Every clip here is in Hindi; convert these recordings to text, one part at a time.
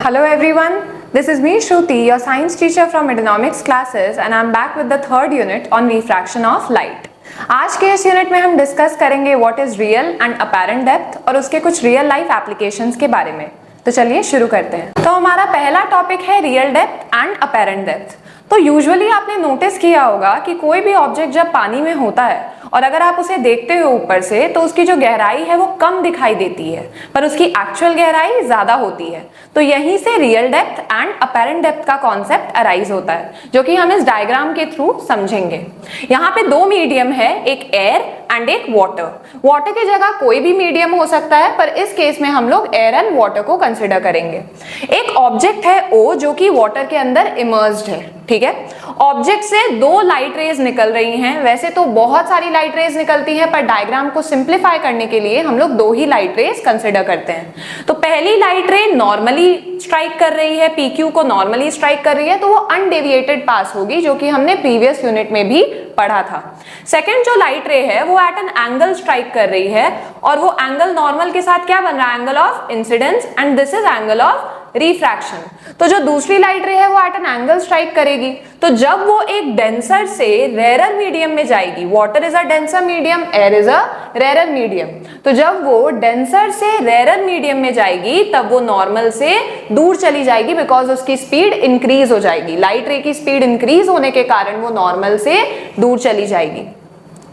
Hello everyone, this is me Shruti, your science teacher from economics classes and I am back with the third unit on refraction of light. आज के इस यूनिट में हम डिस्कस करेंगे what is real and apparent depth और उसके कुछ रियल लाइफ एप्लीकेशंस के बारे में। तो चलिए शुरू करते हैं। तो हमारा पहला टॉपिक है real depth and apparent depth. तो यूजुअली आपने नोटिस किया होगा कि कोई भी ऑब्जेक्ट जब पानी में होता है और अगर आप उसे देखते हो ऊपर से तो उसकी जो गहराई है वो कम दिखाई देती है पर उसकी एक्चुअल गहराई ज्यादा होती है। तो यहीं से real depth and apparent depth का कॉन्सेप्ट अराइज होता है जो कि हम इस डायग्राम के थ्रू समझेंगे। यहाँ पे दो मीडियम है, एक एयर एंड एक वाटर। वाटर की जगह कोई भी मीडियम हो सकता है पर इस केस में हम लोग एयर एंड वाटर को कंसिडर करेंगे। एक ऑब्जेक्ट है O जो कि वाटर के अंदर इमर्स्ड है, ठीक है। ऑब्जेक्ट से दो लाइट रेज निकल रही हैं। वैसे तो बहुत सारी लाइट रेज निकलती हैं पर डायग्राम को सिंप्लीफाई करने के लिए हम लोग दो ही लाइट रेज कंसिडर करते हैं। तो पहली लाइट रे नॉर्मली स्ट्राइक कर रही है, PQ को नॉर्मली स्ट्राइक कर रही है तो वो अनडेविएटेड पास होगी जो कि हमने प्रीवियस यूनिट में भी पढ़ा था। सेकंड जो लाइट रे है वो एट एन एंगल स्ट्राइक कर रही है और वो एंगल नॉर्मल के साथ क्या बन रहा है, angle of incidence and this is angle of refraction. तो जो दूसरी लाइट रे है वो एट एन एंगल स्ट्राइक करेगी। तो जब वो एक डेंसर से रेयर मीडियम में जाएगी, water is a denser medium, air is a rare medium, तो जब वो डेंसर से रेयर मीडियम में जाएगी तब वो नॉर्मल से दूर चली जाएगी बिकॉज उसकी स्पीड इंक्रीज हो जाएगी। लाइट रे की स्पीड इंक्रीज होने के कारण वो नॉर्मल से दूर चली जाएगी।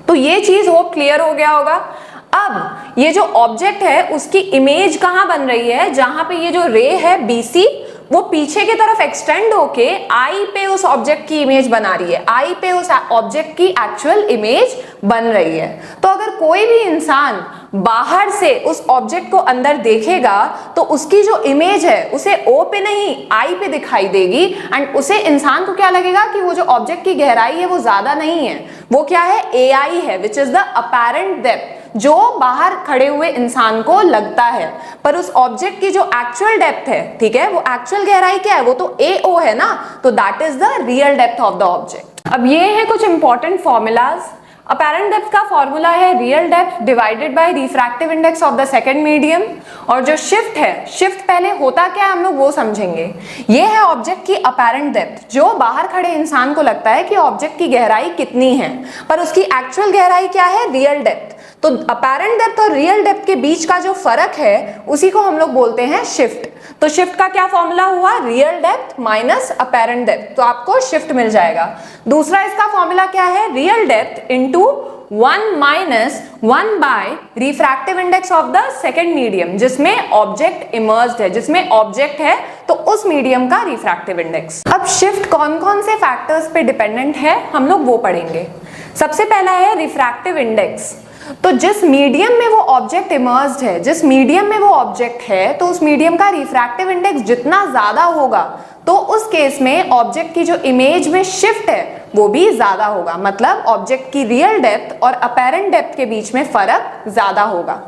तो ये चीज होप क्लियर हो गया होगा। अब ये जो ऑब्जेक्ट है उसकी इमेज कहां बन रही है, जहां पे ये जो रे है BC वो पीछे की तरफ एक्सटेंड होके आई पे उस ऑब्जेक्ट की इमेज बना रही है, आई पे उस ऑब्जेक्ट की एक्चुअल इमेज बन रही है। तो अगर कोई भी इंसान बाहर से उस ऑब्जेक्ट को अंदर देखेगा तो उसकी जो इमेज है उसे O पे नहीं I पे दिखाई देगी एंड उसे इंसान को क्या लगेगा कि वो जो ऑब्जेक्ट की गहराई है वो ज्यादा नहीं है, वो क्या है, AI है, which is the apparent depth जो बाहर खड़े हुए इंसान को लगता है। पर उस ऑब्जेक्ट की जो एक्चुअल डेप्थ है, ठीक है, वो एक्चुअल गहराई क्या है, वो तो AO है ना, तो that is the real depth of the object. अब ये है कुछ इंपॉर्टेंट फॉर्मूलाज। अपेरेंट डेप्थ का फॉर्मूला है real depth divided by refractive index of the second medium. और जो शिफ्ट है, शिफ्ट पहले होता क्या है हम लोग वो समझेंगे। ये है ऑब्जेक्ट की अपेरेंट डेप्थ जो बाहर खड़े इंसान को लगता है कि ऑब्जेक्ट की गहराई कितनी है पर उसकी एक्चुअल गहराई क्या है, रियल डेप्थ। तो अपेरेंट डेप्थ और रियल डेप्थ के बीच का जो फर्क है उसी को हम लोग बोलते हैं शिफ्ट। तो शिफ्ट का क्या फॉर्मूला हुआ, real depth minus apparent depth, तो आपको शिफ्ट मिल जाएगा। दूसरा इसका फॉर्मूला क्या है, real depth into 1 minus 1 by refractive index of the second medium, जिसमें ऑब्जेक्ट इमर्स्ड है, जिसमें ऑब्जेक्ट है तो उस मीडियम का रिफ्रैक्टिव इंडेक्स। अब शिफ्ट कौन कौन से फैक्टर्स पे डिपेंडेंट है हम लोग वो पढ़ेंगे। सबसे पहला है रिफ्रैक्टिव इंडेक्स। तो जिस मीडियम में वो ऑब्जेक्ट इमर्स्ड है, जिस मीडियम में वो ऑब्जेक्ट है तो उस मीडियम का रिफ्रैक्टिव इंडेक्स जितना ज्यादा होगा तो उस केस में ऑब्जेक्ट की जो इमेज में शिफ्ट है वो भी ज्यादा होगा। मतलब ऑब्जेक्ट की रियल डेप्थ और अपेरेंट डेप्थ के बीच में फर्क ज्यादा होगा।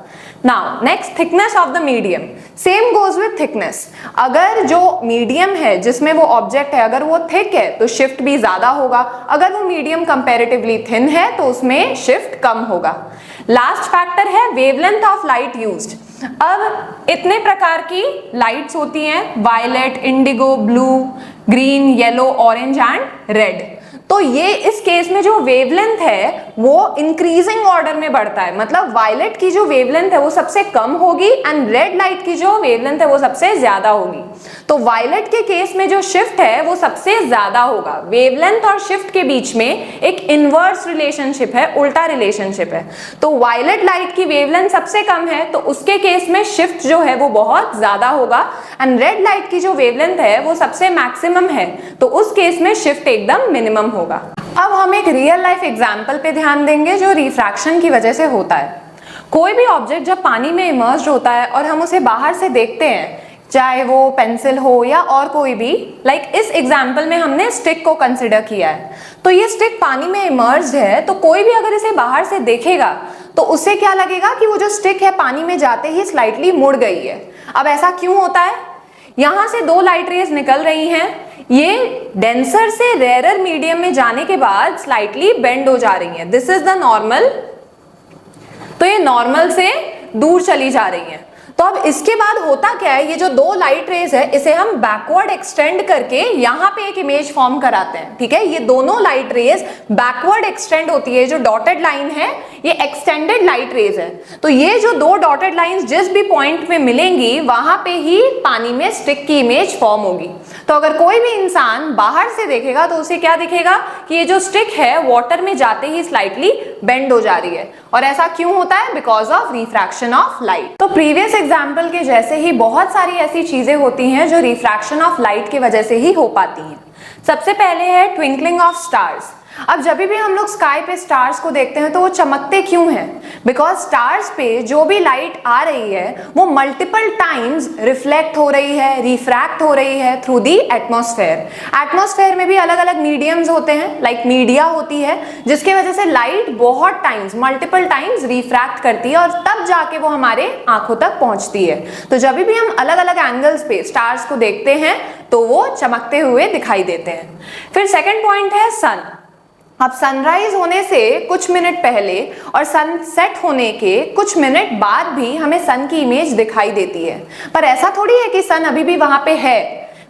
Now next, thickness of the medium. Same goes with thickness. अगर जो मीडियम है जिसमें वो ऑब्जेक्ट है अगर वो थिक है तो शिफ्ट भी ज्यादा होगा, अगर वो मीडियम कंपैरेटिवली थिन है तो उसमें शिफ्ट कम होगा। लास्ट फैक्टर है वेवलेंथ ऑफ लाइट यूज्ड। अब इतने प्रकार की लाइट्स होती हैं, violet, indigo, blue, green, yellow, orange and red. तो ये इस केस में जो वेवलेंथ है वो इंक्रीजिंग ऑर्डर में बढ़ता है। मतलब वायलेट की जो वेवलेंथ है वो सबसे कम होगी एंड रेड लाइट की जो वेवलेंथ है वो सबसे ज्यादा होगी। तो वायलेट के केस में जो शिफ्ट है वो सबसे ज्यादा होगा। वेवलेंथ और शिफ्ट के बीच में एक इनवर्स रिलेशनशिप है, उल्टा रिलेशनशिप है। तो वायलेट लाइट की वेवलेंथ सबसे कम है तो उसके केस में शिफ्ट जो है वो बहुत ज्यादा होगा एंड रेड लाइट की जो वेवलेंथ है वो सबसे मैक्सिमम है तो उस केस में शिफ्ट एकदम मिनिमम होगा। अब हम एक रियल लाइफ एग्जांपल पे ध्यान देंगे जो रिफ्रैक्शन की वजह से होता है। कोई भी ऑब्जेक्ट जब पानी में इमर्स्ड होता है और हम उसे बाहर से देखते हैं, चाहे वो पेंसिल हो या और कोई भी, लाइक इस एग्जांपल में हमने स्टिक को कंसिडर किया है। तो ये स्टिक पानी में इमर्स्ड है तो कोई भी अगर इसे बाहर से देखेगा तो उसे क्या लगेगा कि वो जो स्टिक है पानी में जाते ही स्लाइटली मुड़ गई है। अब ऐसा क्यों होता है, यहां से दो लाइट रेज निकल रही हैं, ये डेंसर से रेयर मीडियम में जाने के बाद स्लाइटली बेंड हो जा रही हैं। This is the normal. तो ये नॉर्मल से दूर चली जा रही हैं। तो अब इसके बाद होता क्या है, ये जो दो लाइट रेज है इसे हम बैकवर्ड एक्सटेंड करके यहाँ पे एक इमेज फॉर्म कराते हैं, ठीक है। ये दोनों लाइट रेज बैकवर्ड एक्सटेंड होती है, जो डॉटेड लाइन है ये एक्सटेंडेड लाइट रेज है। तो ये जो दो डॉटेड लाइंस जिस भी पॉइंट में मिलेंगी वहां पे ही पानी में स्टिक की इमेज फॉर्म होगी। तो अगर कोई भी इंसान बाहर से देखेगा तो उसे क्या दिखेगा कि ये जो स्टिक है वाटर में जाते ही स्लाइटली बेंड हो जा रही है। और ऐसा क्यों होता है? Because of refraction of light. तो प्रीवियस एग्जाम्पल के जैसे ही बहुत सारी ऐसी चीजें होती हैं जो रिफ्रैक्शन ऑफ लाइट की वजह से ही हो पाती हैं। सबसे पहले है ट्विंकलिंग ऑफ स्टार्स। अब जब भी हम लोग स्काई पे स्टार्स को देखते हैं तो वो चमकते क्यों हैं? बिकॉज स्टार्स पे जो भी लाइट आ रही है वो मल्टीपल टाइम्स रिफ्लेक्ट हो रही है, रिफ्रैक्ट हो रही है थ्रू दी एटमॉस्फेयर। एटमॉस्फेयर में भी अलग अलग मीडियम्स होते हैं, लाइक मीडिया होती है, जिसकी वजह से लाइट बहुत टाइम्स, मल्टीपल टाइम्स रिफ्रैक्ट करती है और तब जाके वो हमारे आंखों तक पहुंचती है। तो जब भी हम अलग अलग एंगल्स पे स्टार्स को देखते हैं तो वो चमकते हुए दिखाई देते हैं। फिर सेकेंड पॉइंट है सन। अब सनराइज होने से कुछ मिनट पहले और सनसेट होने के कुछ मिनट बाद भी हमें सन की इमेज दिखाई देती है, पर ऐसा थोड़ी है कि सन अभी भी वहां पे है।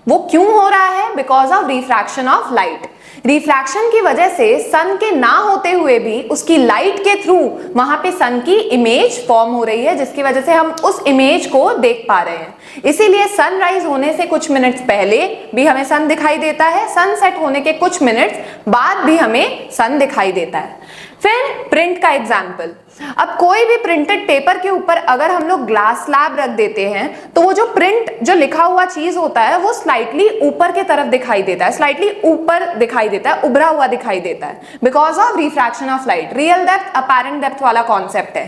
वो क्यों हो रहा है? Because of refraction of light. Refraction की वजह से सन के ना होते हुए भी उसकी लाइट के थ्रू वहां पे सन की इमेज फॉर्म हो रही है, जिसकी वजह से हम उस इमेज को देख पा रहे हैं। इसीलिए सनराइज होने से कुछ मिनट्स पहले भी हमें सन दिखाई देता है, सनसेट होने के कुछ मिनट्स बाद भी हमें सन दिखाई देता है। फिर प्रिंट का एग्जाम्पल। अब कोई भी प्रिंटेड पेपर के ऊपर अगर हम लोग ग्लास स्लैब रख देते हैं तो वो जो प्रिंट, जो लिखा हुआ चीज होता है वो स्लाइटली ऊपर की तरफ दिखाई देता है, स्लाइटली ऊपर दिखाई देता है, उभरा हुआ दिखाई देता है, because of refraction of light. Real depth apparent depth वाला कॉन्सेप्ट है।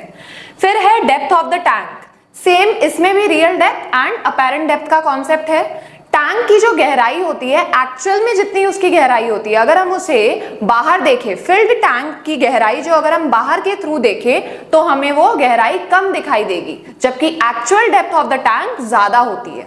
फिर है depth of the tank. Same इसमें भी real depth and apparent depth का कॉन्सेप्ट है। टैंक की जो गहराई होती है एक्चुअल में जितनी उसकी गहराई होती है, अगर हम उसे बाहर देखें, फिल्ड टैंक की गहराई जो अगर हम बाहर के थ्रू देखें तो हमें वो गहराई कम दिखाई देगी, जबकि actual depth of the tank ज्यादा होती है।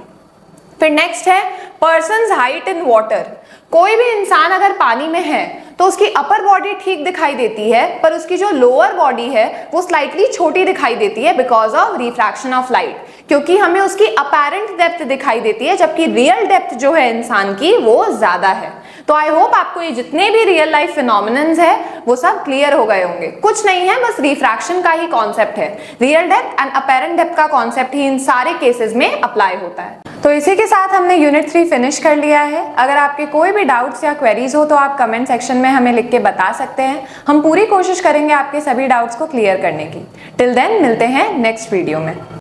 फिर नेक्स्ट है पर्सन्स हाइट इन वाटर। कोई भी इंसान अगर पानी में है तो उसकी अपर बॉडी ठीक दिखाई देती है, पर उसकी जो लोअर बॉडी है वो स्लाइटली छोटी दिखाई देती है because of refraction of light, क्योंकि हमें उसकी अपैरेंट डेप्थ दिखाई देती है, जबकि रियल डेप्थ जो है इंसान की वो ज्यादा है। तो आई होप आपको ये जितने भी रियल लाइफ फिनोमिनन्स है वो सब क्लियर हो गए होंगे। कुछ नहीं है, बस रिफ्रैक्शन का ही कॉन्सेप्ट है। Real depth and apparent depth का कॉन्सेप्ट ही इन सारे केसेस में अप्लाई होता है। तो इसी के साथ हमने यूनिट 3 फिनिश कर लिया है। अगर आपके कोई भी डाउट्स या क्वेरीज हो तो आप कमेंट सेक्शन में हमें लिख के बता सकते हैं। हम पूरी कोशिश करेंगे आपके सभी डाउट्स को क्लियर करने की। टिल देन मिलते हैं नेक्स्ट वीडियो में।